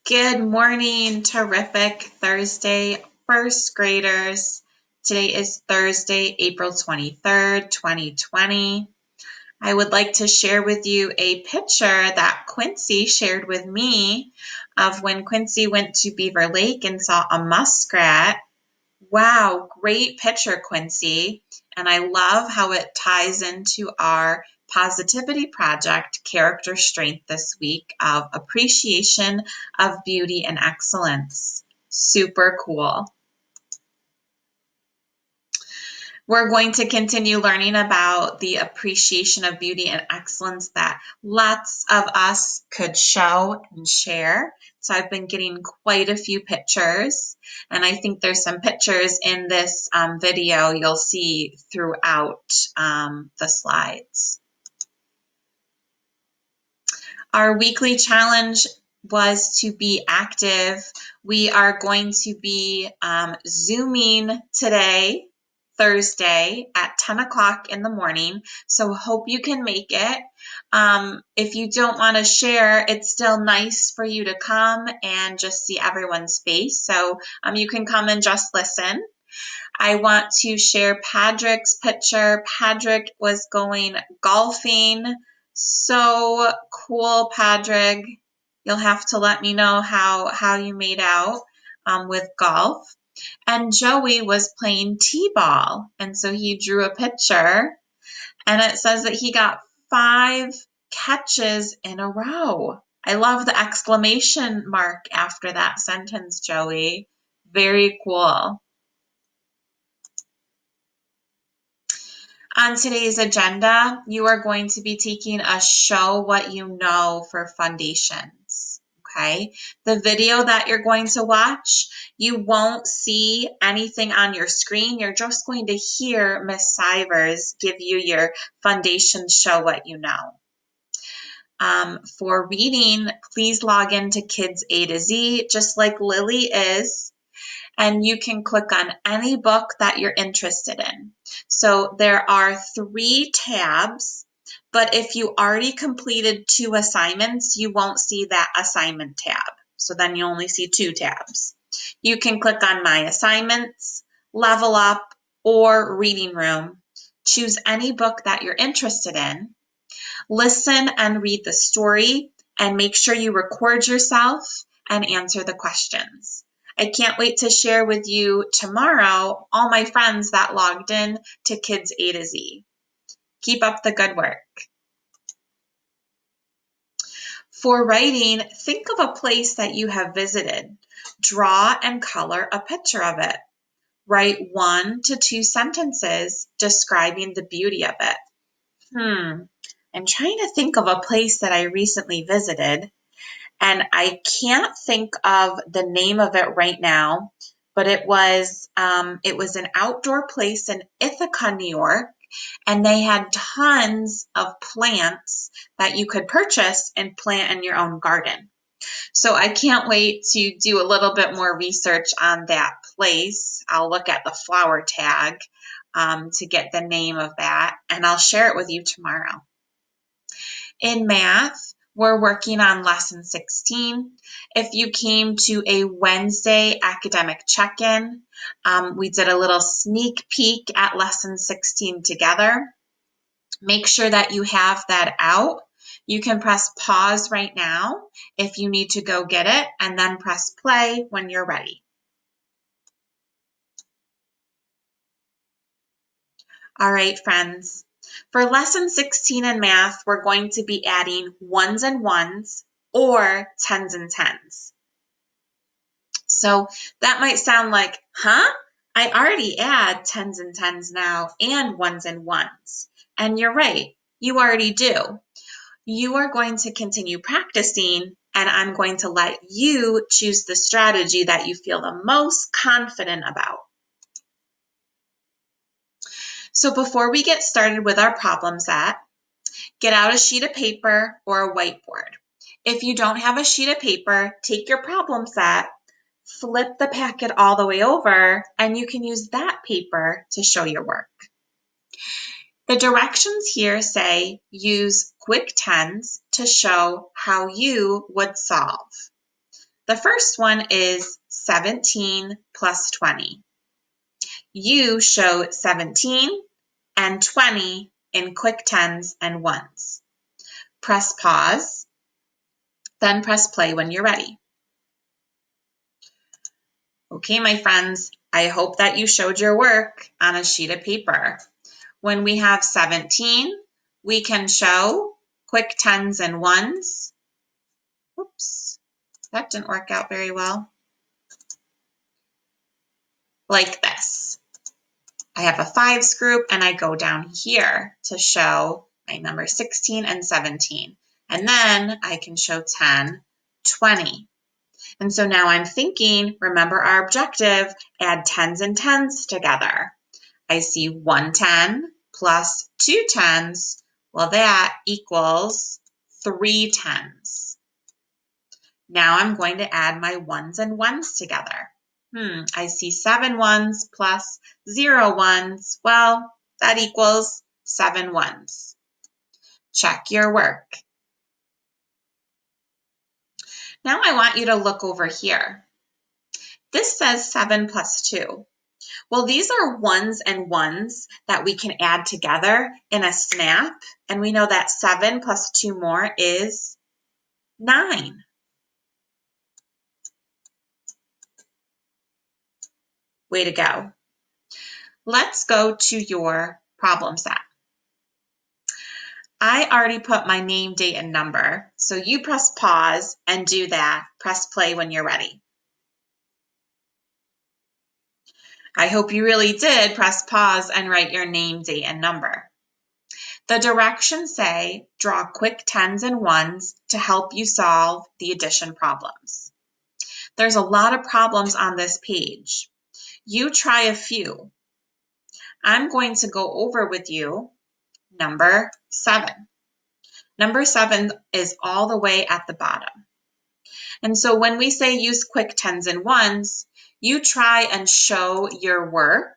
Good morning, terrific Thursday, first graders. Today is Thursday, April 23rd, 2020. I would like to share with you a picture that Quincy shared with me of when Quincy went to Beaver Lake and saw a muskrat. Wow, great picture, Quincy. And I love how it ties into our positivity project, character strength this week of appreciation of beauty and excellence. Super cool. We're going to continue learning about the appreciation of beauty and excellence that lots of us could show and share. So I've been getting quite a few pictures, and I think there's some pictures in this video you'll see throughout the slides. Our weekly challenge was to be active. We are going to be Zooming today, Thursday at 10 o'clock in the morning. So hope you can make it. If you don't want to share, it's still nice for you to come and just see everyone's face. So you can come and just listen. I want to share Patrick's picture. Patrick was going golfing. So cool, Patrick. You'll have to let me know how you made out with golf. And Joey was playing t-ball. And so he drew a picture. And it says that he got 5 catches in a row. I love the exclamation mark after that sentence, Joey. Very cool. On today's agenda, you are going to be taking a show what you know for foundations, okay? The video that you're going to watch, you won't see anything on your screen. You're just going to hear Miss Sivers give you your foundation show what you know. For reading, please log into Kids A to Z, just like Lily is. And you can click on any book that you're interested in. So there are 3 tabs, but if you already completed 2 assignments, you won't see that assignment tab. So then you only see 2 tabs. You can click on My Assignments, Level Up, or Reading Room. Choose any book that you're interested in. Listen and read the story, and make sure you record yourself and answer the questions. I can't wait to share with you tomorrow all my friends that logged in to Kids A to Z. Keep up the good work. For writing, think of a place that you have visited. Draw and color a picture of it. Write 1 to 2 sentences describing the beauty of it. I'm trying to think of a place that I recently visited, and I can't think of the name of it right now, but it was an outdoor place in Ithaca, New York, and they had tons of plants that you could purchase and plant in your own garden. So I can't wait to do a little bit more research on that place. I'll look at the flower tag to get the name of that, and I'll share it with you tomorrow. In math, we're working on lesson 16. If you came to a Wednesday academic check-in, we did a little sneak peek at lesson 16 together. Make sure that you have that out. You can press pause right now if you need to go get it, and then press play when you're ready. All right, friends. For lesson 16 in math, we're going to be adding ones and ones or tens and tens. So that might sound like, I already add tens and tens now and ones. And you're right, you already do. You are going to continue practicing, and I'm going to let you choose the strategy that you feel the most confident about. So before we get started with our problem set, get out a sheet of paper or a whiteboard. If you don't have a sheet of paper, take your problem set, flip the packet all the way over, and you can use that paper to show your work. The directions here say use quick tens to show how you would solve. The first one is 17 plus 20. You show 17 and 20 in quick tens and ones. Press pause, then press play when you're ready. Okay, my friends, I hope that you showed your work on a sheet of paper. When we have 17, we can show quick tens and ones. Oops, that didn't work out very well. Like this. I have a fives group and I go down here to show my number 16 and 17. And then I can show 10, 20. And so now I'm thinking, remember our objective, add tens and tens together. I see 1 10 plus 2 10s. Well, that equals 3 10s. Now I'm going to add my ones and ones together. I see 7 ones plus 0 ones. Well, that equals 7 ones. Check your work. Now I want you to look over here. This says 7 plus 2. Well, these are ones and ones that we can add together in a snap, and we know that 7 plus 2 more is 9. Way to go. Let's go to your problem set. I already put my name, date, and number, so you press pause and do that. Press play when you're ready. I hope you really did press pause and write your name, date, and number. The directions say draw quick tens and ones to help you solve the addition problems. There's a lot of problems on this page. You try a few. I'm going to go over with you number 7. Number 7 is all the way at the bottom. And so when we say use quick tens and ones, you try and show your work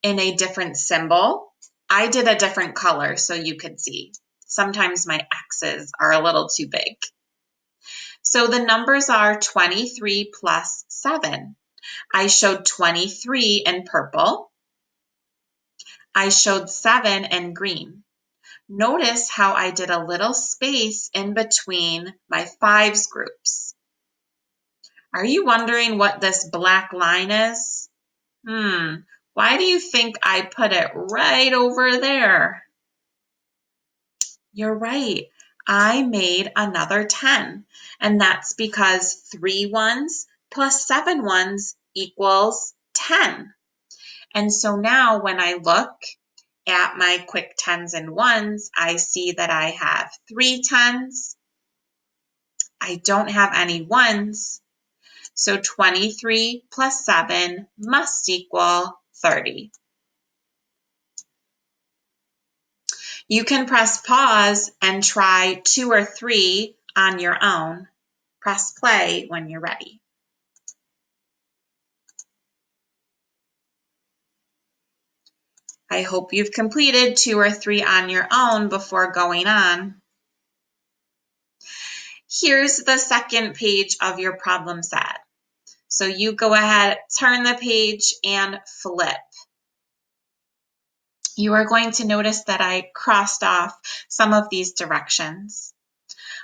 in a different symbol. I did a different color so you could see. Sometimes my X's are a little too big. So the numbers are 23 plus 7. I showed 23 in purple. I showed 7 in green. Notice how I did a little space in between my fives groups. Are you wondering what this black line is? Why do you think I put it right over there? You're right. I made another 10, and that's because 3 ones plus 7 ones equals 10. And so now when I look at my quick tens and ones, I see that I have 3 10s. I don't have any ones. So 23 plus 7 must equal 30. You can press pause and try 2 or 3 on your own. Press play when you're ready. I hope you've completed 2 or 3 on your own before going on. Here's the second page of your problem set. So you go ahead, turn the page and flip. You are going to notice that I crossed off some of these directions.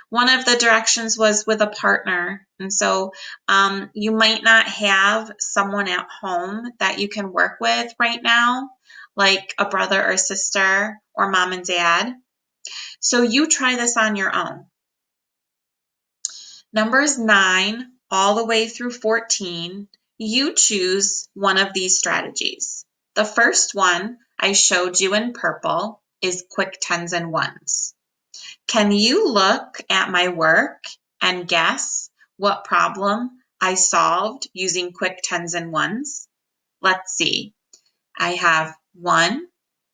One of the directions was with a partner, and so you might not have someone at home that you can work with right now, like a brother or sister or mom and dad. So you try this on your own. Numbers 9 all the way through 14, you choose one of these strategies. The first one I showed you in purple is quick tens and ones. Can you look at my work and guess what problem I solved using quick tens and ones? Let's see. I have 1,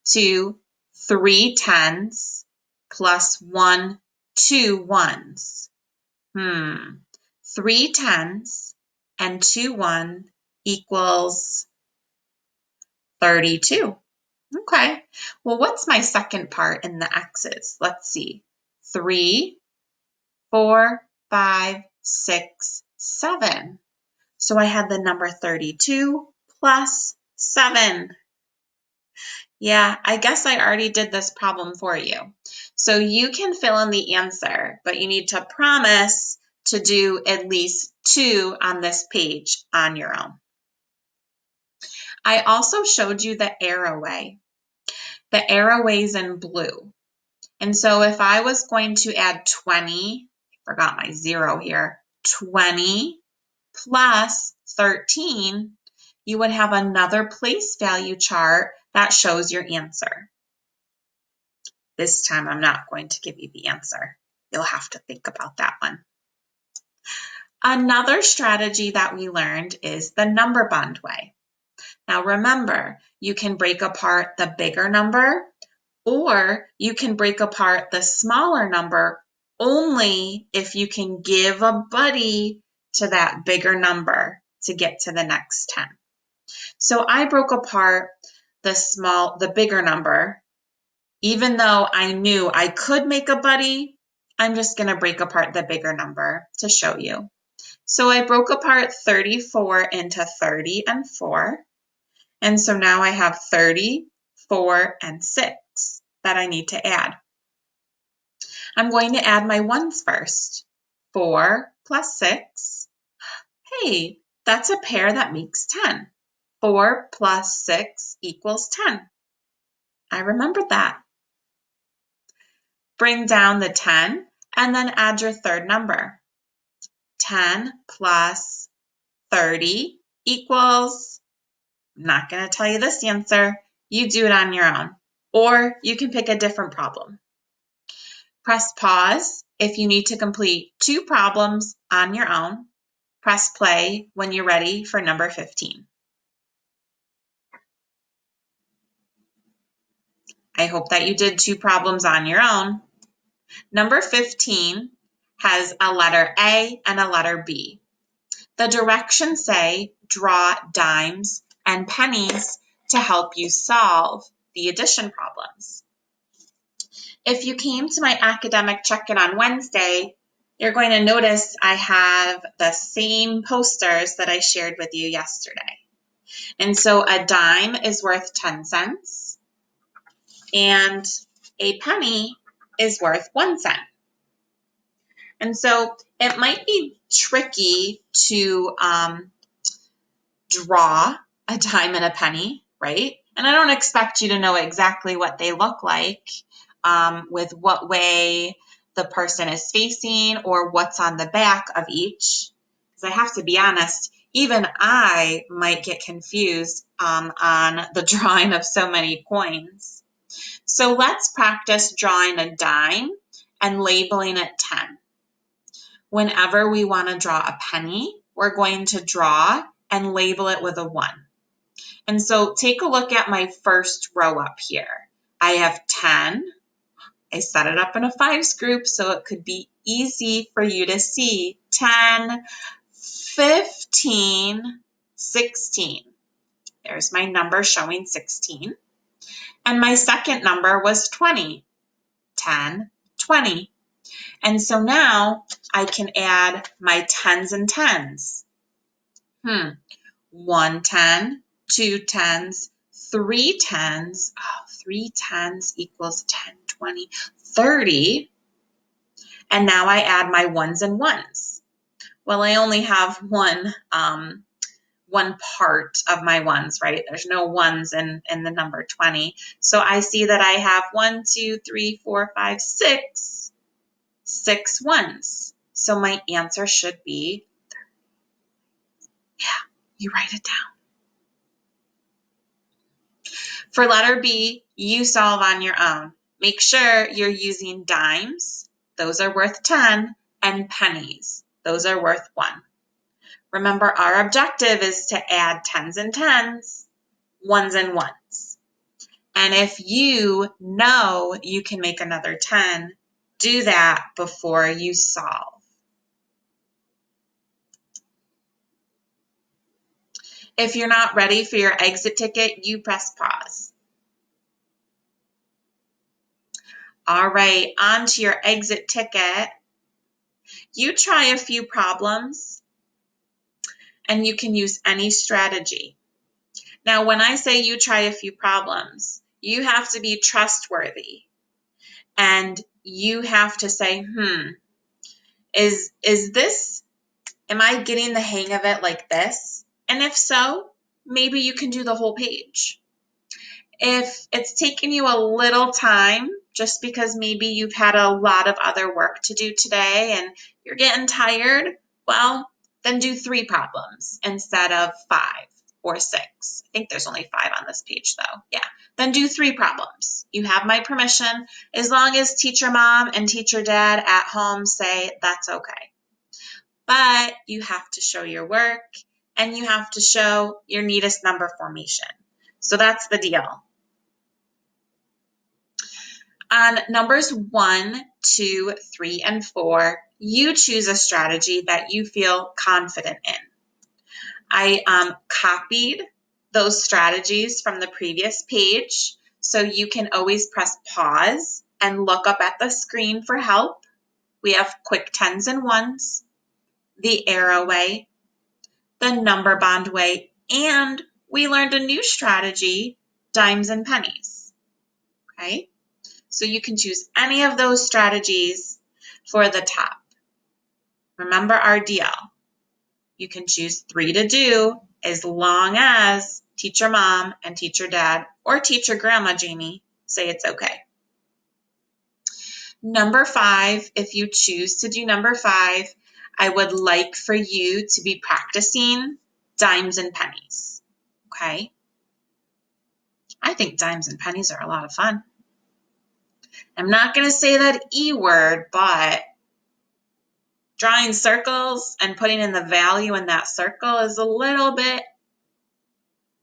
2, 3 10s plus 1, 2 1s. 3 10s and 2 1 equals 32. Okay, well, what's my second part in the X's? Let's see. 3, 4, 5, 6, 7. So I had the number 32 plus 7. Yeah, I guess I already did this problem for you. So you can fill in the answer, but you need to promise to do at least 2 on this page on your own. I also showed you the arrow way. The arrow way is in blue. And so if I was going to add 20, I forgot my 0 here, 20 plus 13, you would have another place value chart that shows your answer. This time I'm not going to give you the answer. You'll have to think about that one. Another strategy that we learned is the number bond way. Now remember, you can break apart the bigger number, or you can break apart the smaller number only if you can give a buddy to that bigger number to get to the next 10. So I broke apart the bigger number. Even though I knew I could make a buddy, I'm just going to break apart the bigger number to show you. So I broke apart 34 into 30 and 4. And so now I have 30, 4, and 6 that I need to add. I'm going to add my ones first. 4 plus 6. Hey, that's a pair that makes 10. 4 plus 6 equals 10. I remembered that. Bring down the 10 and then add your third number. 10 plus 30 equals, I'm not going to tell you this answer. You do it on your own, or you can pick a different problem. Press pause if you need to complete 2 problems on your own. Press play when you're ready for number 15. I hope that you did 2 problems on your own. Number 15 has a letter A and a letter B. The directions say draw dimes and pennies to help you solve the addition problems. If you came to my academic check-in on Wednesday, you're going to notice I have the same posters that I shared with you yesterday. And so a dime is worth 10 cents and a penny is worth 1 cent. And so it might be tricky to draw a dime and a penny, right? And I don't expect you to know exactly what they look like with what way the person is facing or what's on the back of each. Because I have to be honest, even I might get confused on the drawing of so many coins. So let's practice drawing a dime and labeling it 10. Whenever we want to draw a penny, we're going to draw and label it with a 1. And so take a look at my first row up here. I have 10. I set it up in a 5s group so it could be easy for you to see. 10, 15, 16. There's my number showing 16. And my second number was 20. 10, 20. And so now I can add my 10s and 10s. 1 10, 2 10s, 3 10s. Oh, 3 10s equals 10, 20, 30. And now I add my 1s and 1s. Well, I only have one part of my 1s, right? There's no 1s in the number 20. So I see that I have 1, 2, 3, 4, 5, 6 1s. So my answer should be 30. Yeah, you write it down. For letter B, you solve on your own. Make sure you're using dimes. Those are worth 10, and pennies. Those are worth 1. Remember, our objective is to add 10s and 10s, 1s and 1s. And if you know you can make another 10, do that before you solve. If you're not ready for your exit ticket, you press pause. All right, on to your exit ticket. You try a few problems and you can use any strategy. Now, when I say you try a few problems, you have to be trustworthy, and you have to say, is this, am I getting the hang of it like this? And if so, maybe you can do the whole page. If it's taken you a little time, just because maybe you've had a lot of other work to do today and you're getting tired, well, then do 3 problems instead of 5 or 6. I think there's only 5 on this page though. Yeah, then do 3 problems. You have my permission, as long as teacher mom and teacher dad at home say that's okay. But you have to show your work, and you have to show your neatest number formation. So that's the deal. On numbers 1, 2, 3, and 4, you choose a strategy that you feel confident in. I copied those strategies from the previous page, so you can always press pause and look up at the screen for help. We have quick 10s and 1s, the arrow way, the number bond way, and we learned a new strategy, dimes and pennies. Okay? So you can choose any of those strategies for the top. Remember our deal. You can choose 3 to do as long as teacher mom and teacher dad or teacher grandma Jamie say it's okay. Number 5, if you choose to do number 5, I would like for you to be practicing dimes and pennies. Okay? I think dimes and pennies are a lot of fun. I'm not going to say that E word, but drawing circles and putting in the value in that circle is a little bit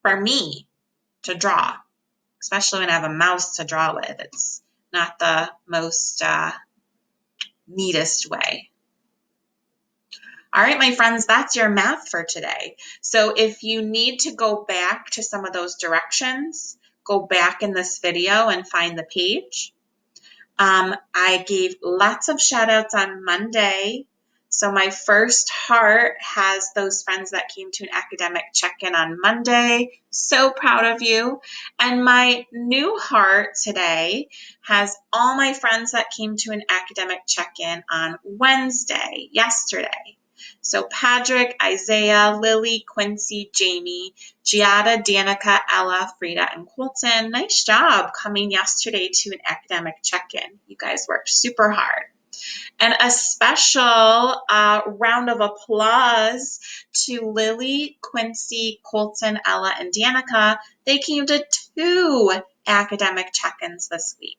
for me to draw, especially when I have a mouse to draw with. It's not the most neatest way. All right, my friends, that's your math for today. So if you need to go back to some of those directions, go back in this video and find the page. I gave lots of shout outs on Monday. So my first heart has those friends that came to an academic check-in on Monday. So proud of you. And my new heart today has all my friends that came to an academic check-in on Wednesday, yesterday. So Patrick, Isaiah, Lily, Quincy, Jamie, Giada, Danica, Ella, Frida, and Colton. Nice job coming yesterday to an academic check-in. You guys worked super hard. And a special round of applause to Lily, Quincy, Colton, Ella, and Danica. They came to 2 academic check-ins this week.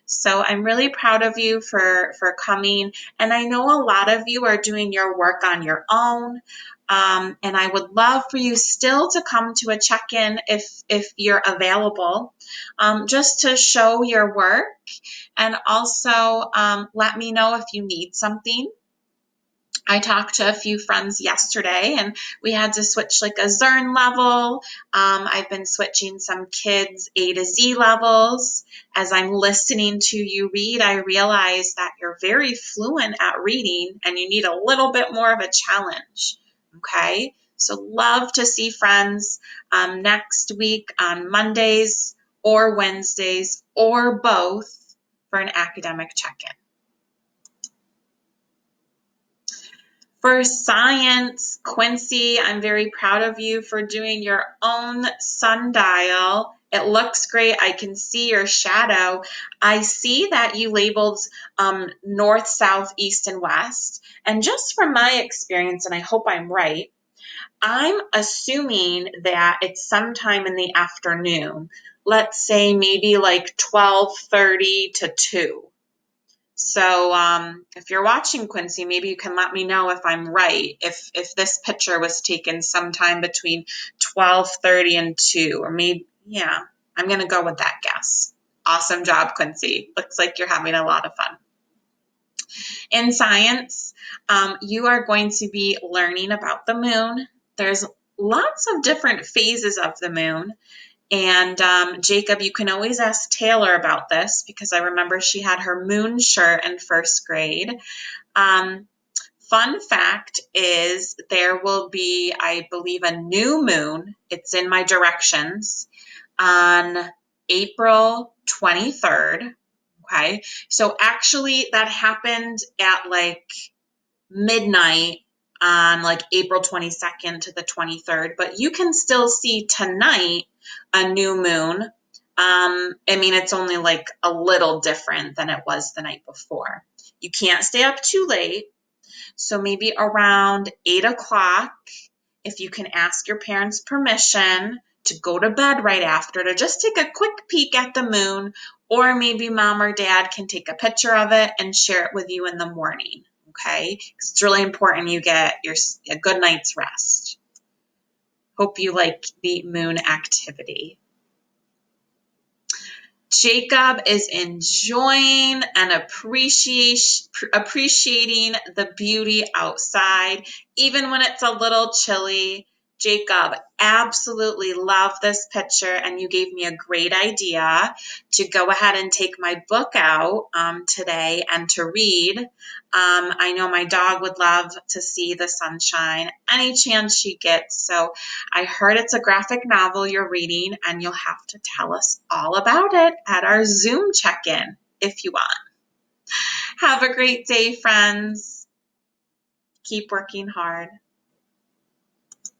So I'm really proud of you for coming. And I know a lot of you are doing your work on your own. And I would love for you still to come to a check-in if you're available, just to show your work. And also let me know if you need something. I talked to a few friends yesterday, and we had to switch like a Zern level. I've been switching some kids' A to Z levels. As I'm listening to you read, I realize that you're very fluent at reading and you need a little bit more of a challenge. Okay? So love to see friends next week on Mondays or Wednesdays or both for an academic check-in. For science, Quincy, I'm very proud of you for doing your own sundial. It looks great. I can see your shadow. I see that you labeled north, south, east, and west. And just from my experience, and I hope I'm right, I'm assuming that it's sometime in the afternoon. Let's say maybe like 12:30 to 2. So if you're watching, Quincy, maybe you can let me know if I'm right, if this picture was taken sometime between 12:30 and 2, or maybe, yeah, I'm going to go with that guess. Awesome job, Quincy. Looks like you're having a lot of fun. In science, you are going to be learning about the moon. There's lots of different phases of the moon. And Jacob, you can always ask Taylor about this because I remember she had her moon shirt in first grade. Fun fact is there will be, I believe, a new moon. It's in my directions on April 23rd. Okay. So actually that happened at like midnight on like April 22nd to the 23rd, but you can still see tonight a new moon. I mean, it's only like a little different than it was the night before. You can't stay up too late. So maybe around 8 o'clock, if you can ask your parents' permission to go to bed right after to just take a quick peek at the moon, or maybe mom or dad can take a picture of it and share it with you in the morning. Okay? Because it's really important you get a good night's rest. Hope you like the moon activity. Jacob is enjoying and appreciating the beauty outside, even when it's a little chilly. Jacob, absolutely love this picture, and you gave me a great idea to go ahead and take my book out today and to read. I know my dog would love to see the sunshine any chance she gets, so I heard it's a graphic novel you're reading, and you'll have to tell us all about it at our Zoom check-in if you want. Have a great day, friends. Keep working hard.